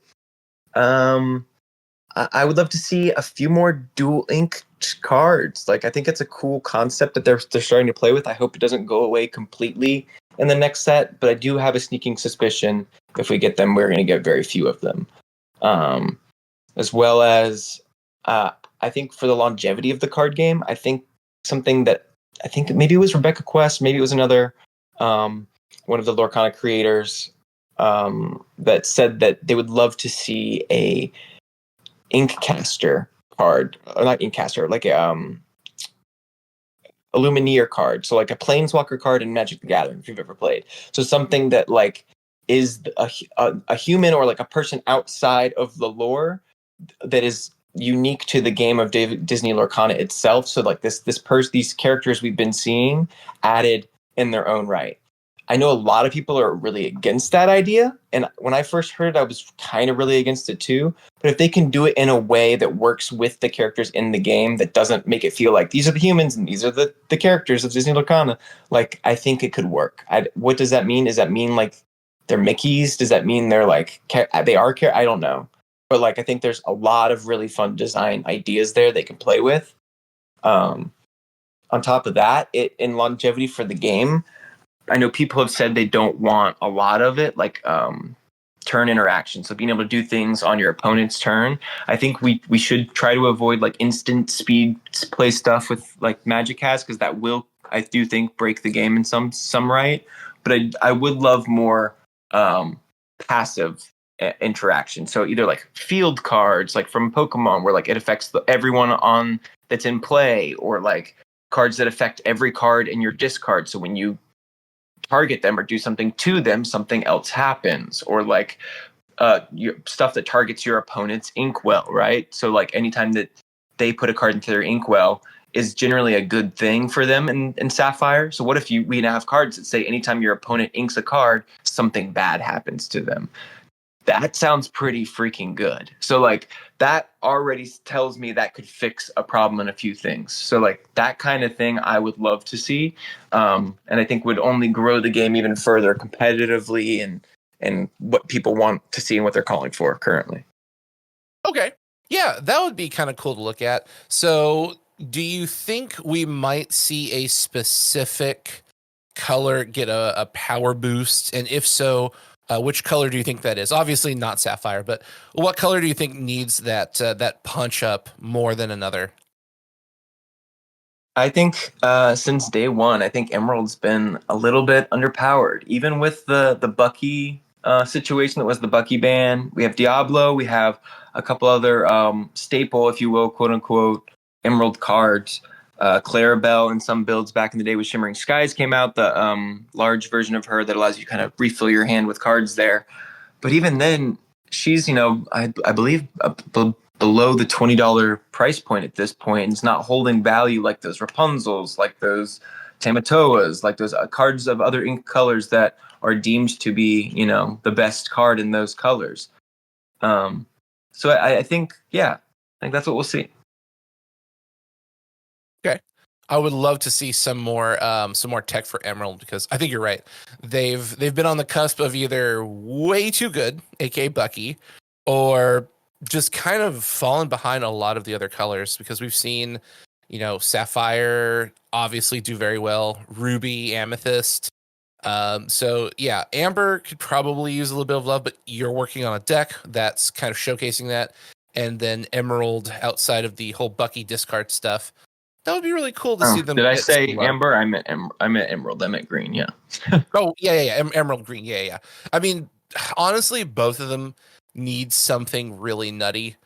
I would love to see a few more dual ink cards. Like, I think it's a cool concept that they're starting to play with. I hope it doesn't go away completely in the next set, but I do have a sneaking suspicion if we get them, we're going to get very few of them. As well as, I think for the longevity of the card game, I think something that I think maybe it was Rebecca Quest, maybe it was another one of the Lorcana creators that said that they would love to see a Inkcaster card, or not Inkcaster, like a Illumineer card. So like a Planeswalker card in Magic the Gathering, if you've ever played. So something that like is a human or like a person outside of the lore that is unique to the game of Disney Lorcana itself. So like these characters we've been seeing added in their own right. I know a lot of people are really against that idea, and when I first heard it, I was kind of really against it too. But if they can do it in a way that works with the characters in the game, that doesn't make it feel like these are the humans and these are the characters of Disney Lorcana, like, I think it could work. What does that mean? Does that mean like they're Mickeys? Does that mean they're like they are? I don't know, but like I think there's a lot of really fun design ideas there they can play with. On top of that, in longevity for the game, I know people have said they don't want a lot of it, like turn interaction. So being able to do things on your opponent's turn. I think we should try to avoid like instant speed play stuff with like Magic has, because that will, I do think, break the game in some right. But I would love more passive interaction. So either like field cards, like from Pokemon, where like it affects everyone on that's in play, or like cards that affect every card in your discard. So when you target them or do something to them, something else happens, or like stuff that targets your opponent's inkwell, right? So like anytime that they put a card into their inkwell is generally a good thing for them in Sapphire. So what if we have cards that say anytime your opponent inks a card, something bad happens to them? That sounds pretty freaking good. So like that already tells me that could fix a problem in a few things. So like that kind of thing I would love to see. And I think would only grow the game even further competitively and what people want to see and what they're calling for currently. Okay. Yeah, that would be kind of cool to look at. So do you think we might see a specific color get a power boost? And if so, which color do you think that is? Obviously not Sapphire, but what color do you think needs that punch up more than another? I think since day one, I think Emerald's been a little bit underpowered. Even with the Bucky situation that was the Bucky ban, we have Diablo, we have a couple other staple, if you will, quote unquote, Emerald cards. Clarabelle in some builds back in the day with Shimmering Skies came out, the large version of her that allows you to kind of refill your hand with cards there. But even then, she's, I believe below the $20 price point at this point. And it's not holding value like those Rapunzels, like those Tamatoas, like those cards of other ink colors that are deemed to be, the best card in those colors. So I think, I think that's what we'll see. Okay. I would love to see some more tech for Emerald, because I think you're right. They've been on the cusp of either way too good, aka Bucky, or just kind of fallen behind a lot of the other colors, because we've seen, Sapphire obviously do very well, Ruby, Amethyst. So yeah, Amber could probably use a little bit of love, but you're working on a deck that's kind of showcasing that. And then Emerald, outside of the whole Bucky discard stuff, that would be really cool to see them. Did I get say some love. Amber? I meant Emerald. I meant green. Yeah. Oh yeah. Emerald green. Yeah. I mean, honestly, both of them need something really nutty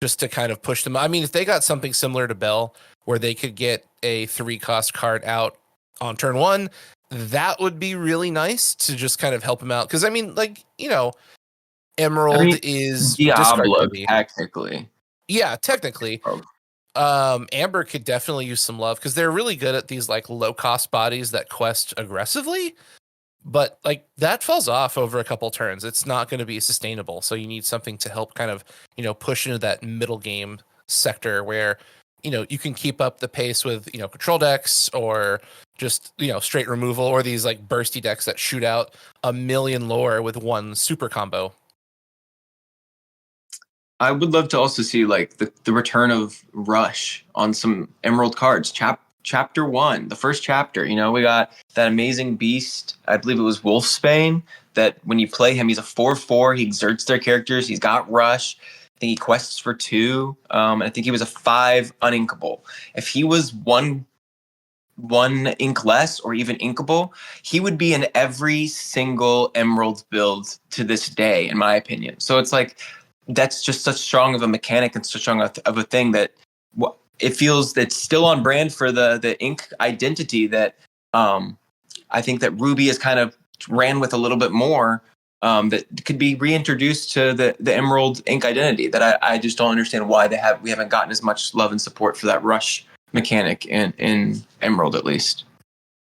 just to kind of push them. I mean, if they got something similar to Bell, where they could get a 3-cost card out on turn 1, that would be really nice to just kind of help them out. Because I mean, Emerald is Diablo technically. Yeah, technically. Amber could definitely use some love, because they're really good at these low cost bodies that quest aggressively, but that falls off over a couple turns. It's not going to be sustainable. So you need something to help kind of, push into that middle game sector where, you can keep up the pace with, control decks, or just, straight removal, or these bursty decks that shoot out a million lore with one super combo. I would love to also see the return of Rush on some Emerald cards. Chapter 1, the first chapter, we got that amazing beast. I believe it was Wolfsbane, that when you play him, he's a 4/4. He exerts their characters. He's got Rush. I think he quests for 2. And I think he was a 5 uninkable. If he was one ink less, or even inkable, he would be in every single Emerald build to this day, in my opinion. So it's that's just such strong of a mechanic and such strong of a thing that it feels that's still on brand for the ink identity that I think that Ruby has kind of ran with a little bit more, that could be reintroduced to the Emerald ink identity, that I just don't understand why we haven't gotten as much love and support for that Rush mechanic in Emerald, at least.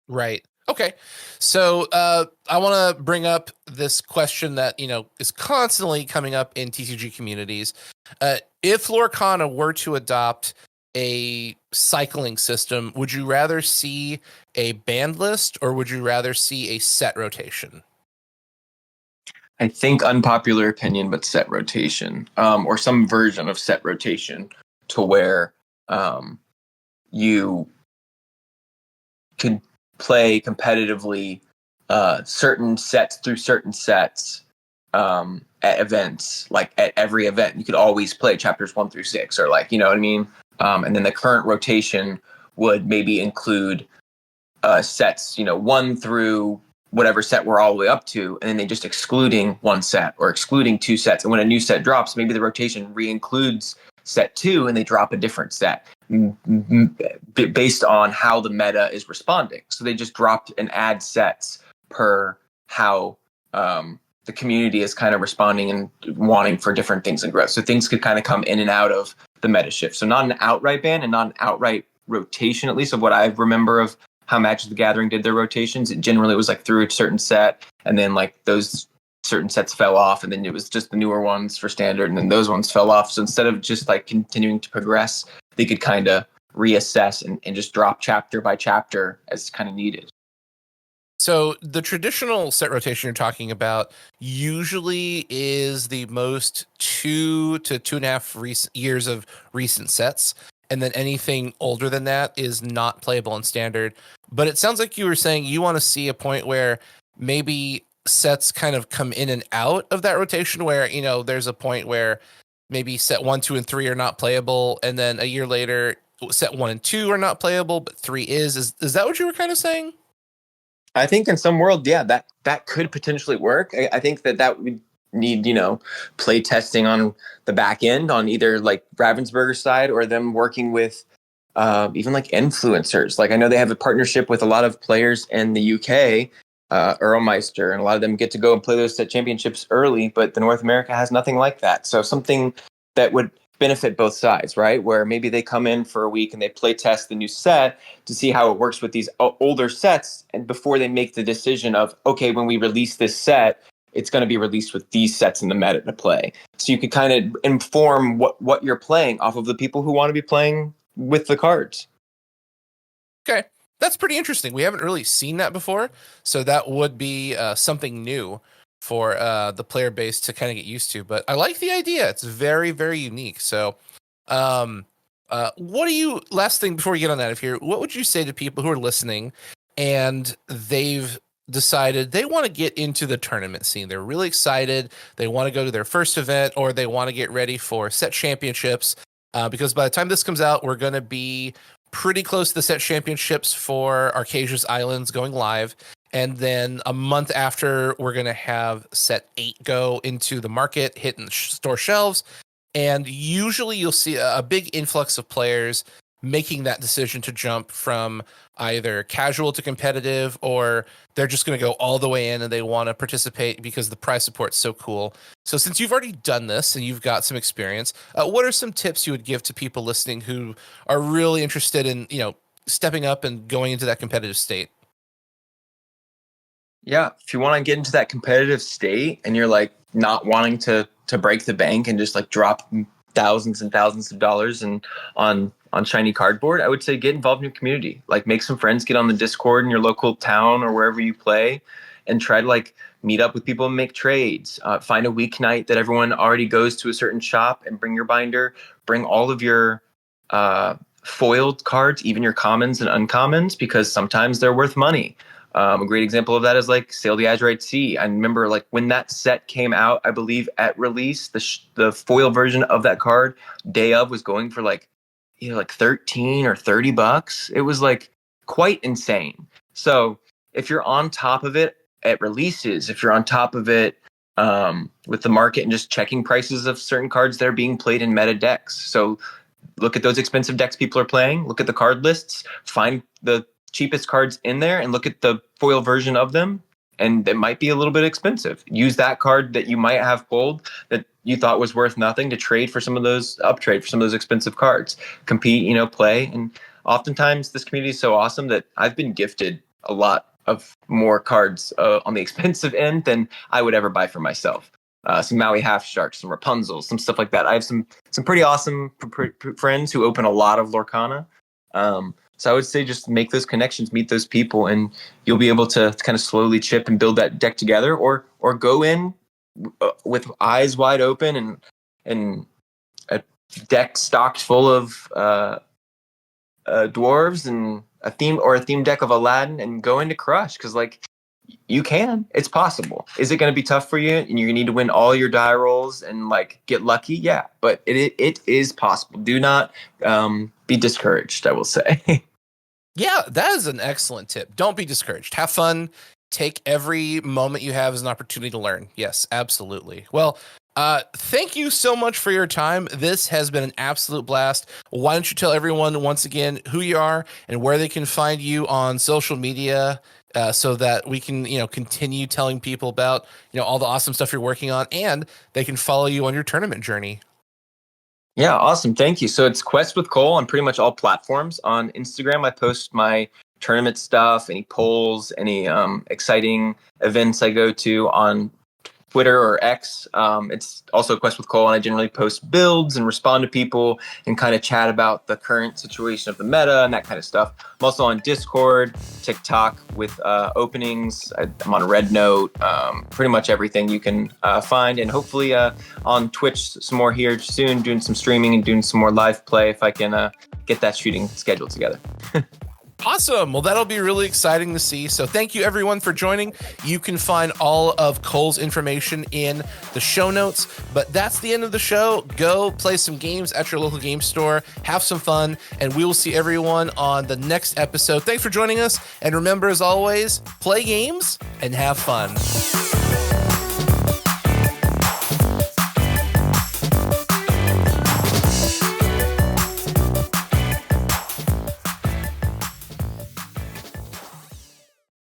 Right. Okay. So I want to bring up this question that, is constantly coming up in TCG communities. If Lorcana were to adopt a cycling system, would you rather see a banned list, or would you rather see a set rotation? I think unpopular opinion, but set rotation, or some version of set rotation, to where you could play competitively certain sets through certain sets at events. At every event, you could always play chapters 1 through 6, or you know what I mean. And then the current rotation would maybe include sets, 1 through whatever set we're all the way up to, and then they just excluding 1 set or excluding 2 sets. And when a new set drops, maybe the rotation re-includes set 2, and they drop a different set based on how the meta is responding. So they just dropped and add sets per how the community is kind of responding and wanting for different things and growth. So things could kind of come in and out of the meta shift. So not an outright ban and not an outright rotation, at least of what I remember of how Magic the Gathering did their rotations. It generally was through a certain set, and then those certain sets fell off, and then it was just the newer ones for standard, and then those ones fell off. So instead of just continuing to progress, they could kind of reassess and just drop chapter by chapter as kind of needed. So the traditional set rotation you're talking about usually is the most 2 to 2.5 years of recent sets. And then anything older than that is not playable in standard. But it sounds like you were saying you want to see a point where maybe sets kind of come in and out of that rotation, where, there's a point where maybe set 1, 2, and 3 are not playable. And then a year later, set 1 and 2 are not playable, but 3 is. Is that what you were kind of saying? I think in some world, yeah, that could potentially work. I think that would need, play testing on the back end on either Ravensburger's side, or them working with even influencers. I know they have a partnership with a lot of players in the UK, Earlmeister, and a lot of them get to go and play those set championships early, but the North America has nothing like that. So something that would benefit both sides, right? Where maybe they come in for a week and they play test the new set to see how it works with these older sets, and before they make the decision of, okay, when we release this set, it's going to be released with these sets in the meta to play. So you can kind of inform what you're playing off of the people who want to be playing with the cards. Okay, that's pretty interesting. We haven't really seen that before, so that would be something new for the player base to kind of get used to. But I like the idea. It's very, very unique. So what do you, last thing before we get on that, what would you say to people who are listening and they've decided they want to get into the tournament scene? They're really excited. They want to go to their first event, or they want to get ready for set championships, because by the time this comes out, we're going to be pretty close to the set championships for Arcasia's Islands going live. And then a month after, we're going to have set 8 go into the market, hitting the store shelves. And usually you'll see a big influx of players making that decision to jump from either casual to competitive, or they're just going to go all the way in and they want to participate because the prize support's so cool. So since you've already done this and you've got some experience, what are some tips you would give to people listening who are really interested in, stepping up and going into that competitive state? Yeah, if you want to get into that competitive state and you're like not wanting to break the bank and just like drop thousands and thousands of dollars and on shiny cardboard, I would say get involved in your community. Like make some friends, get on the Discord in your local town or wherever you play, and try to like meet up with people and make trades. Find a weeknight that everyone already goes to a certain shop and bring your binder, bring all of your foiled cards, even your commons and uncommons, because sometimes they're worth money. A great example of that is like Sail the Azurite Sea. I remember like when that set came out, I believe at release, the foil version of that card day of was going for like 13 or $30. It was like quite insane. So if you're on top of it at releases, if you're on top of it with the market and just checking prices of certain cards that are being played in meta decks. So look at those expensive decks people are playing, look at the card lists, find the cheapest cards in there and look at the foil version of them, and it might be a little bit expensive. Use that card that you might have pulled that you thought was worth nothing to trade for some of those, uptrade for some of those expensive cards. Compete, play. And oftentimes this community is so awesome that I've been gifted a lot of more cards on the expensive end than I would ever buy for myself. Some Maui Half Sharks, some Rapunzels, some stuff like that. I have some pretty awesome friends who open a lot of Lorcana. So I would say just make those connections, meet those people, and you'll be able to kind of slowly chip and build that deck together, or go in with eyes wide open and a deck stocked full of dwarves and a theme deck of Aladdin and go into crush, because like you can. It's possible. Is it going to be tough for you and you're going to need to win all your die rolls and like get lucky? Yeah, but it is possible. Do not be discouraged, I will say. Yeah, that is an excellent tip. Don't be discouraged. Have fun. Take every moment you have as an opportunity to learn. Yes, absolutely. Well, thank you so much for your time. This has been an absolute blast. Why don't you tell everyone once again who you are and where they can find you on social media, so that we can, continue telling people about, all the awesome stuff you're working on, and they can follow you on your tournament journey. Yeah, awesome. Thank you. So it's QuestwithKole on pretty much all platforms. On Instagram, I post my tournament stuff, any polls, any exciting events I go to. On Twitter or X, it's also QuestwithKole, and I generally post builds and respond to people and kind of chat about the current situation of the meta and that kind of stuff. I'm also on Discord, TikTok with openings. I'm on Red Note, pretty much everything you can find, and hopefully on Twitch some more here soon, doing some streaming and doing some more live play if I can get that shooting scheduled together. Awesome. Well, that'll be really exciting to see. So thank you everyone for joining. You can find all of Kole's information in the show notes, but that's the end of the show. Go play some games at your local game store, have some fun, and we will see everyone on the next episode. Thanks for joining us. And remember, as always, play games and have fun.